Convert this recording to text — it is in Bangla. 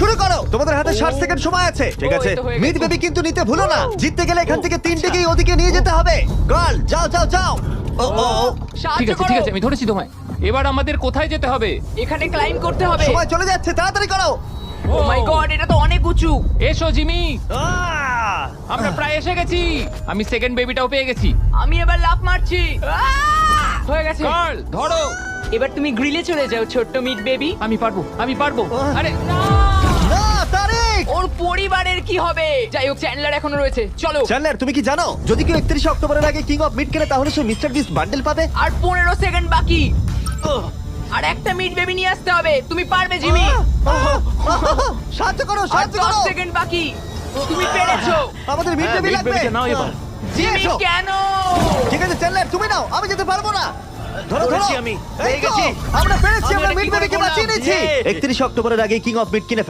শুরু করো, তোমাদের হাতে 60 সেকেন্ড সময় আছে। ঠিক ও, আছে, এই তো হয়ে মিড গেছে। বেবি কিন্তু নিতে ভুলো না। জিততে গেলে এখান থেকে তিনটেকেই ওদিকে নিয়ে যেতে হবে। গার্ল, যাও যাও যাও। ও ও ও, ঠিক আছে ঠিক আছে, আমি ধরেছি তোমায়। এবার আমাদের কোথায় যেতে হবে? এখানে ক্লাইম করতে হবে। সময় চলে যাচ্ছে, তাড়াতাড়ি করো। ও মাই গড, এটা তো অনেক উঁচু। এসো জিমি, আহ! আমরা প্রায় এসে গেছি। আমি সেকেন্ড বেবিটাও পেয়ে গেছি। আমি এবার লাফ মারছি। হয়ে গেছে। গার্ল ধরো। এবার তুমি গ্রিলে চলে যাও, ছোট্ট মিট বেবি। আমি পারবো, আমি পারবো। আরে না, তারিক। ওর পরিবারের কি হবে? যাই হোক, চ্যান্ডলার এখনো রয়েছে, চলো। চ্যান্ডলার, তুমি কি জানো যদি কেউ 31 অক্টোবরের আগে কিং অফ মিড কেনে তাহলে সে মিস্টার বিস্ট বান্ডেল পাবে? আর 15 সেকেন্ড বাকি। আর একটা মিট বেবি নিয়ে আসতে হবে। তুমি পারবে জিমি। সাহায্য করো, আর সাহায্য 10 করো। সেকেন্ড বাকি। তুমি পেরেছো। আমাদের মিড বেবি লাগবে। নাও এবার। জিমি এসো। কেন? ঠিক আছে চ্যান্ডলার, তুমি নাও, আমি যেতে পারবো না। ধরো ধরো, ধরেছি আমি, এই পেয়ে তো, গেছি। আমরা পেরেছি, আমি আমরা এটা মিড কি করে বেবিকে করলাম? বাঁচিয়ে নিয়েছি। Yay! 31 অক্টোবরের আগে কিং অফ মিড কিনে